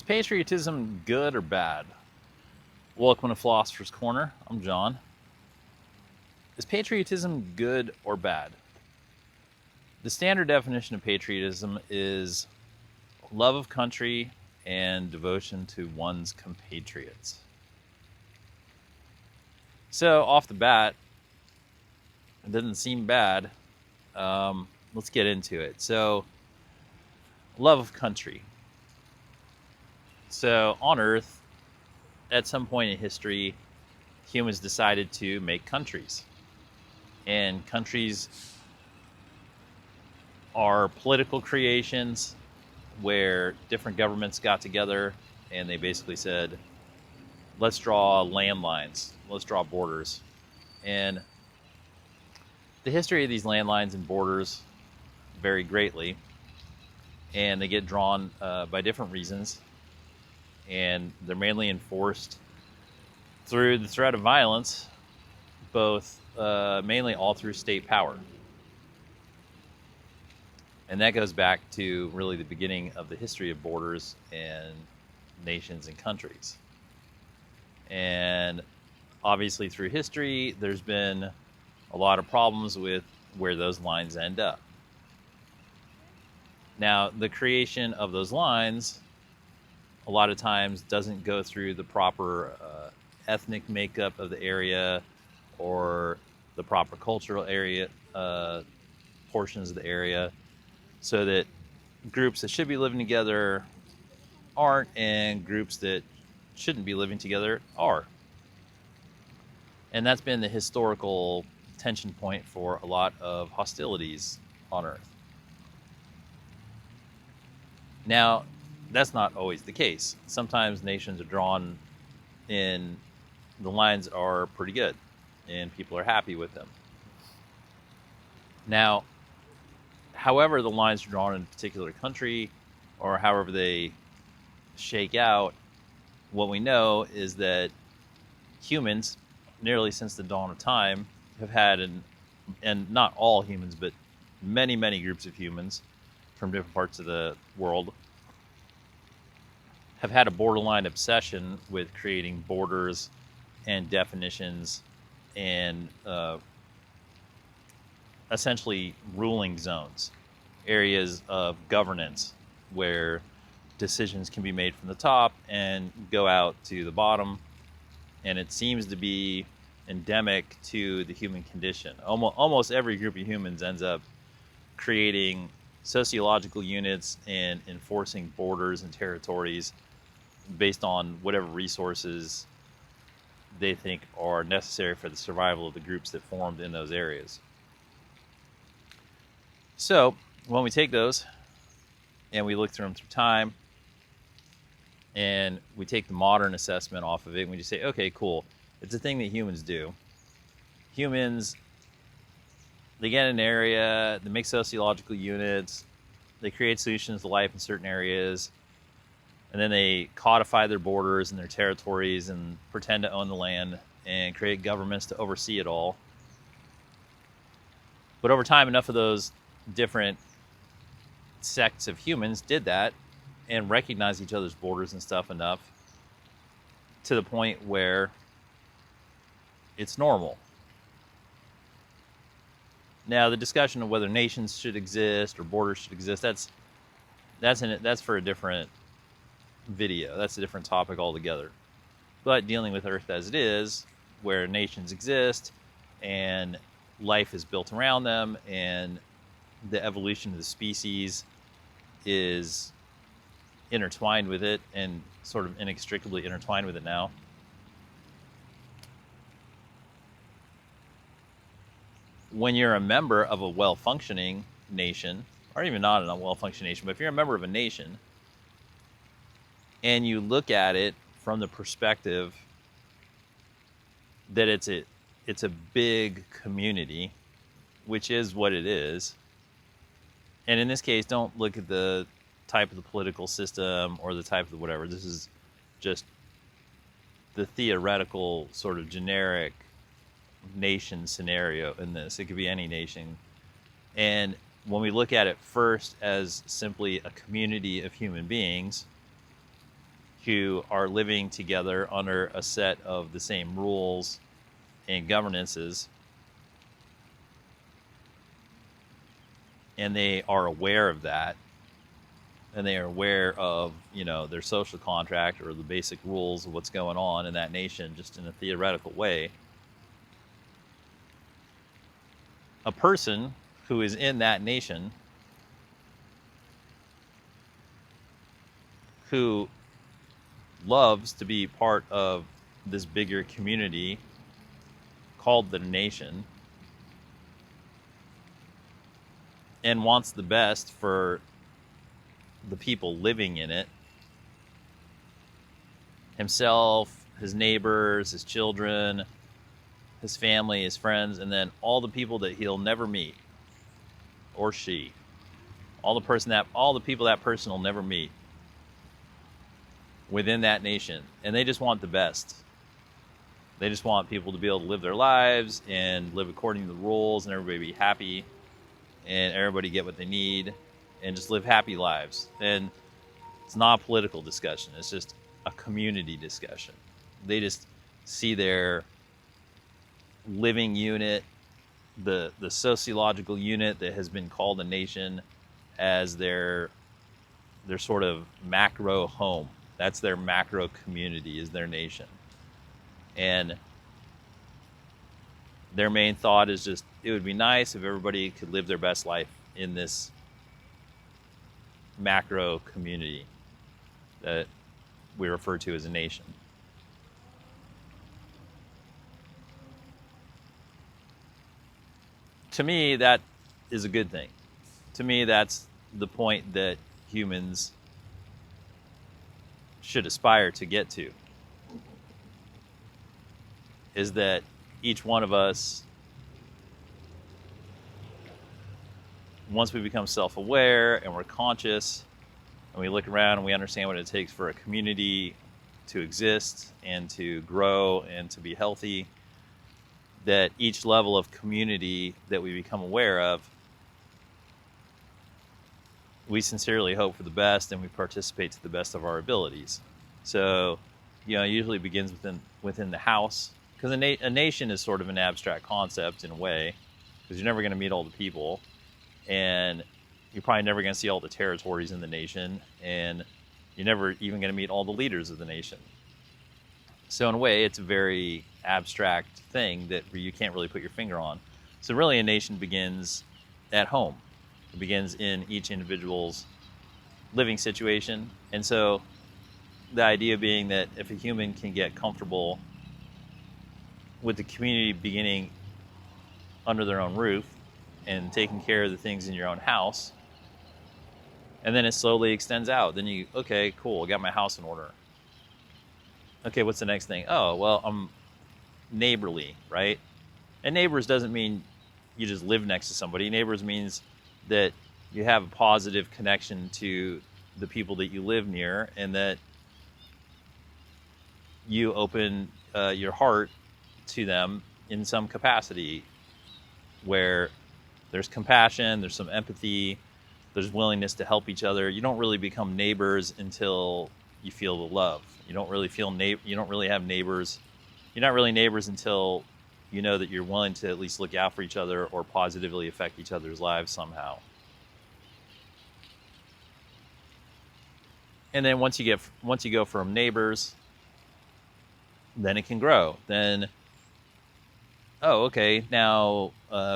Is patriotism good or bad? Welcome to Philosopher's Corner. I'm John. Is patriotism good or bad? The standard definition of patriotism is love of country and devotion to one's compatriots. So, off the bat, it doesn't seem bad. Let's get into it. So, love of country. So, on Earth, at some point in history, humans decided to make countries. And countries are political creations where different governments got together and they basically said, let's draw landlines, let's draw borders. And the history of these landlines and borders vary greatly, and they get drawn by different reasons. And they're mainly enforced through the threat of violence, both mainly all through state power. And that goes back to really the beginning of the history of borders and nations and countries. And obviously through history, there's been a lot of problems with where those lines end up. Now, the creation of those lines a lot of times doesn't go through the proper ethnic makeup of the area or the proper cultural area portions of the area, so that groups that should be living together aren't, and groups that shouldn't be living together are. And that's been the historical tension point for a lot of hostilities on Earth. Now, that's not always the case. Sometimes nations are drawn in, the lines are pretty good and people are happy with them. Now, however the lines are drawn in a particular country, or however they shake out, what we know is that humans, nearly since the dawn of time, have had, and not all humans, but many, many groups of humans from different parts of the world, have had a borderline obsession with creating borders and definitions and essentially ruling zones, areas of governance where decisions can be made from the top and go out to the bottom. And it seems to be endemic to the human condition. Almost every group of humans ends up creating sociological units and enforcing borders and territories based on whatever resources they think are necessary for the survival of the groups that formed in those areas. So when we take those and we look through them through time, and we take the modern assessment off of it, and we just say, okay, cool, it's a thing that humans do. Humans, they get an area, they make sociological units, they create solutions to life in certain areas, and then they codify their borders and their territories and pretend to own the land and create governments to oversee it all. But over time, enough of those different sects of humans did that and recognized each other's borders and stuff enough to the point where it's normal. Now, the discussion of whether nations should exist or borders should exist, that's for a different video. That's a different topic altogether. But dealing with Earth as it is, where nations exist and life is built around them, and the evolution of the species is intertwined with it and sort of inextricably intertwined with it now. When you're a member of a well-functioning nation, or even not a well-functioning nation, but if you're a member of a nation and you look at it from the perspective that it's a big community, which is what it is. And in this case, don't look at the type of the political system or the type of the whatever. This is just the theoretical sort of generic nation scenario in this. It could be any nation. And when we look at it first as simply a community of human beings, who are living together under a set of the same rules and governances, and they are aware of that, and they are aware of, you know, their social contract or the basic rules of what's going on in that nation, just in a theoretical way. A person who is in that nation, who loves to be part of this bigger community called the nation, and wants the best for the people living in it, himself, his neighbors, his children, his family, his friends, and then all the people that he'll never meet, or she, all the people that person will never meet within that nation. And they just want the best. They just want people to be able to live their lives and live according to the rules, and everybody be happy, and everybody get what they need, and just live happy lives. And it's not a political discussion. It's just a community discussion. They just see their living unit, the sociological unit that has been called a nation, as their sort of macro home. That's their macro community, is their nation. And their main thought is just, it would be nice if everybody could live their best life in this macro community that we refer to as a nation. To me, that is a good thing. To me, that's the point that humans should aspire to get to, is that each one of us, once we become self-aware and we're conscious and we look around and we understand what it takes for a community to exist and to grow and to be healthy, that each level of community that we become aware of, we sincerely hope for the best and we participate to the best of our abilities. So, you know, it usually begins within the house, because a nation is sort of an abstract concept in a way, because you're never going to meet all the people, and you're probably never going to see all the territories in the nation, and you're never even going to meet all the leaders of the nation. So in a way, it's a very abstract thing that you can't really put your finger on. So really, a nation begins at home. It begins in each individual's living situation. And so the idea being that if a human can get comfortable with the community beginning under their own roof and taking care of the things in your own house, and then it slowly extends out, then you, okay, cool, I got my house in order. Okay, what's the next thing? Oh, well, I'm neighborly, right? And neighbors doesn't mean you just live next to somebody. Neighbors means that you have a positive connection to the people that you live near, and that you open your heart to them in some capacity, where there's compassion, there's some empathy, there's willingness to help each other. You don't really become neighbors until you feel the love. You don't really you don't really have neighbors. You're not really neighbors until you know that you're willing to at least look out for each other or positively affect each other's lives somehow. And then once you go from neighbors, then it can grow. Then, oh, okay, now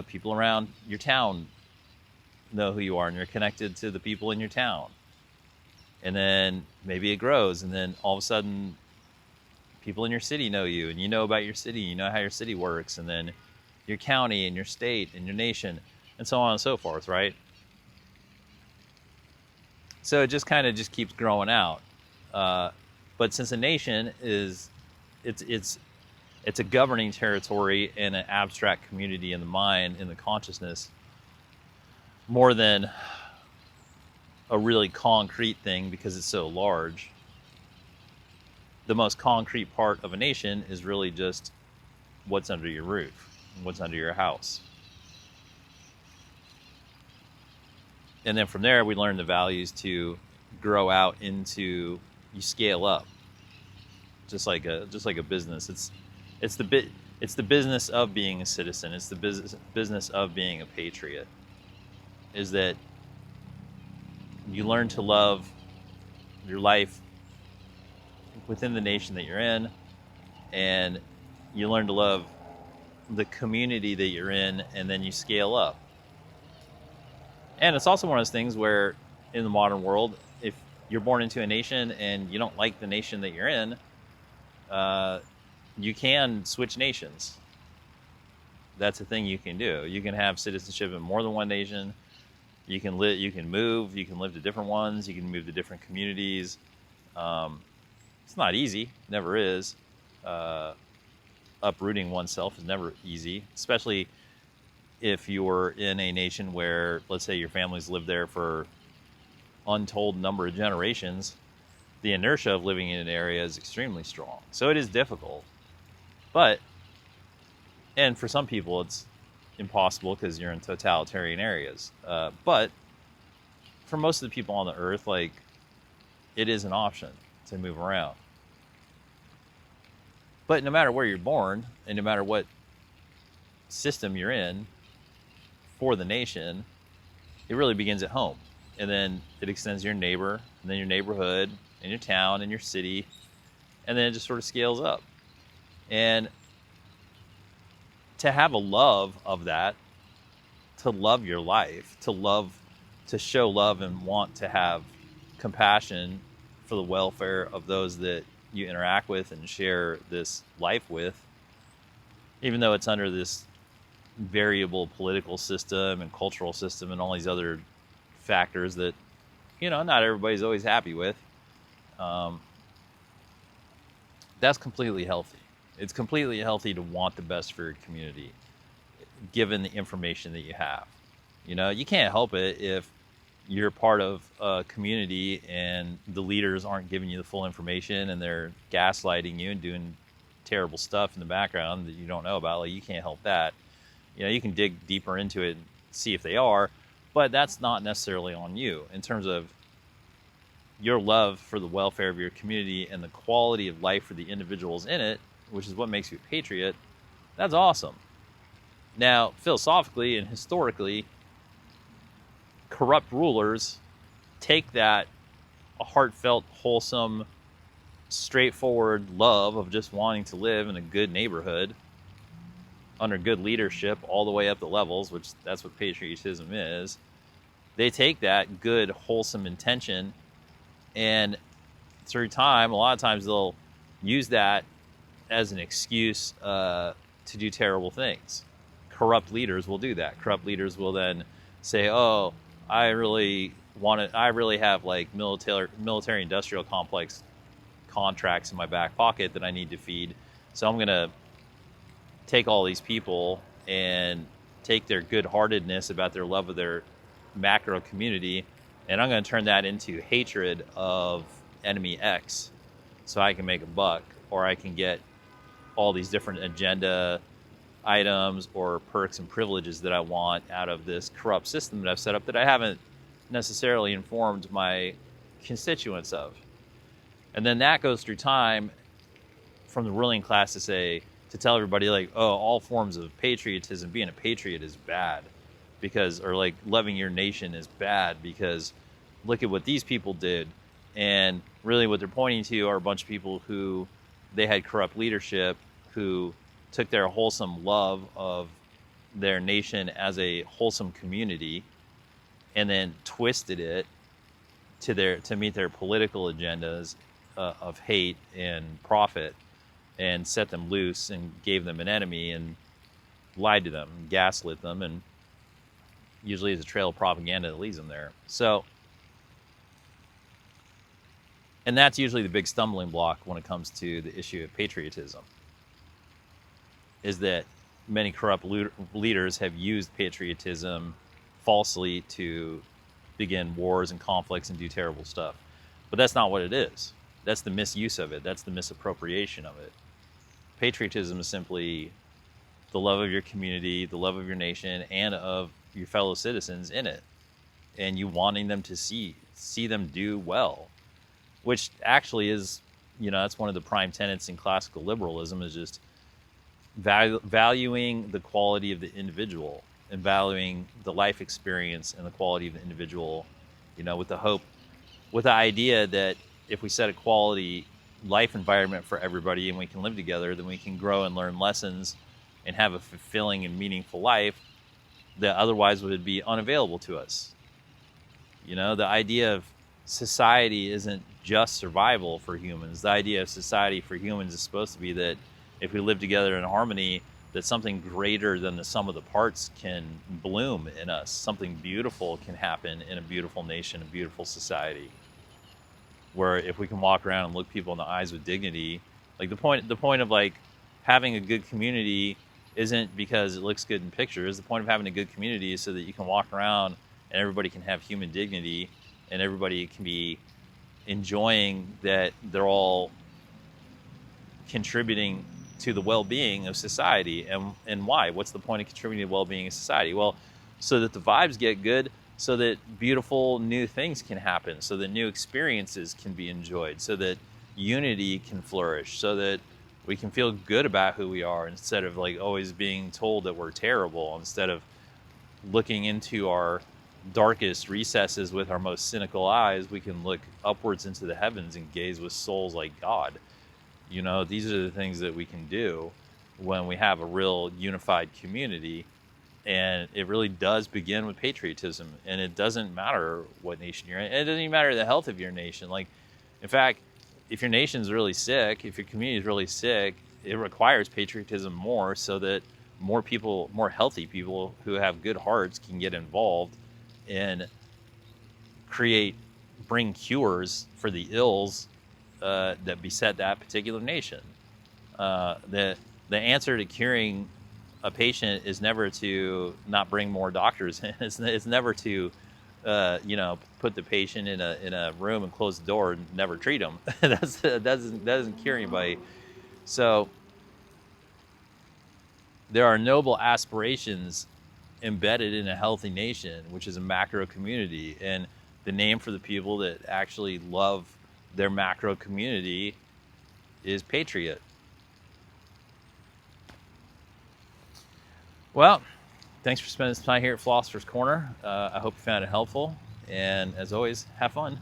people around your town know who you are, and you're connected to the people in your town. And then maybe it grows, and then all of a sudden people in your city know you, and you know about your city, you know how your city works, and then your county and your state and your nation, and so on and so forth, right? So it just kind of just keeps growing out. But since a nation is, it's a governing territory and an abstract community in the mind, in the consciousness, more than a really concrete thing, because it's so large. The most concrete part of a nation is really just what's under your roof, what's under your house. And then from there, we learn the values to grow out into, you scale up. just like a business. It's the business of being a citizen. It's the business of being a patriot. Is that you learn to love your life within the nation that you're in, and you learn to love the community that you're in, and then you scale up. And it's also one of those things where in the modern world, if you're born into a nation and you don't like the nation that you're in, you can switch nations. That's a thing you can do. You can have citizenship in more than one nation. You can move. You can live to different ones. You can move to different communities. It's not easy. Never is. Uprooting oneself is never easy, especially if you're in a nation where, let's say, your family's lived there for untold number of generations. The inertia of living in an area is extremely strong. So it is difficult. And for some people, it's impossible because you're in totalitarian areas. But for most of the people on the earth, like, it is an option to move around. But no matter where you're born, and no matter what system you're in for the nation, it really begins at home. And then it extends to your neighbor, and then your neighborhood, and your town, and your city. And then it just sort of scales up. And to have a love of that, to love your life, to show love and want to have compassion for the welfare of those that you interact with and share this life with, even though it's under this variable political system and cultural system and all these other factors that, not everybody's always happy with. That's completely healthy. It's completely healthy to want the best for your community, given the information that you have. You can't help it if you're part of a community and the leaders aren't giving you the full information and they're gaslighting you and doing terrible stuff in the background that you don't know about. Like, you can't help that. You can dig deeper into it and see if they are, but that's not necessarily on you. In terms of your love for the welfare of your community and the quality of life for the individuals in it, which is what makes you a patriot, that's awesome. Now, philosophically and historically, corrupt rulers take that heartfelt, wholesome, straightforward love of just wanting to live in a good neighborhood under good leadership all the way up the levels, which that's what patriotism is. They take that good, wholesome intention, and through time, a lot of times they'll use that as an excuse to do terrible things. Corrupt leaders will do that. Corrupt leaders will then say, "Oh, I really have like military industrial complex contracts in my back pocket that I need to feed. So I'm going to take all these people and take their good-heartedness about their love of their macro community, and I'm going to turn that into hatred of enemy X so I can make a buck, or I can get all these different agenda items or perks and privileges that I want out of this corrupt system that I've set up that I haven't necessarily informed my constituents of." And then that goes through time from the ruling class to tell everybody, like, oh, all forms of patriotism, being a patriot is bad because, or like loving your nation is bad because look at what these people did. And really what they're pointing to are a bunch of people who they had corrupt leadership who took their wholesome love of their nation as a wholesome community and then twisted it to meet their political agendas of hate and profit, and set them loose and gave them an enemy and lied to them, gaslit them, and usually it's a trail of propaganda that leads them there. So, and that's usually the big stumbling block when it comes to the issue of patriotism, is that many corrupt leaders have used patriotism falsely to begin wars and conflicts and do terrible stuff. But that's not what it is. That's the misuse of it. That's the misappropriation of it. Patriotism is simply the love of your community, the love of your nation, and of your fellow citizens in it. And you wanting them to see them do well, which actually is that's one of the prime tenets in classical liberalism, is just valuing the quality of the individual and valuing the life experience and the quality of the individual, with the idea that if we set a quality life environment for everybody and we can live together, then we can grow and learn lessons and have a fulfilling and meaningful life that otherwise would be unavailable to us. The idea of society isn't just survival for humans. The idea of society for humans is supposed to be that if we live together in harmony, that something greater than the sum of the parts can bloom in us. Something beautiful can happen in a beautiful nation, a beautiful society, where if we can walk around and look people in the eyes with dignity, like the point of like having a good community isn't because it looks good in pictures. The point of having a good community is so that you can walk around and everybody can have human dignity and everybody can be enjoying that they're all contributing to the well-being of society. And why? What's the point of contributing to the well-being of society? Well, so that the vibes get good, so that beautiful new things can happen, so that new experiences can be enjoyed, so that unity can flourish, so that we can feel good about who we are instead of like always being told that we're terrible, instead of looking into our darkest recesses with our most cynical eyes. We can look upwards into the heavens and gaze with souls like God. These are the things that we can do when we have a real unified community. And it really does begin with patriotism. And it doesn't matter what nation you're in. It doesn't even matter the health of your nation. Like, in fact, if your nation's really sick, if your community is really sick, it requires patriotism more, so that more people, more healthy people who have good hearts can get involved and bring cures for the ills that beset that particular nation. The answer to curing a patient is never to not bring more doctors in. It's never to put the patient in a room and close the door and never treat them. That doesn't cure anybody. So there are noble aspirations embedded in a healthy nation, which is a macro community. And the name for the people that actually love their macro community is patriot. Well, thanks for spending some time here at Philosopher's Corner. I hope you found it helpful. And as always, have fun.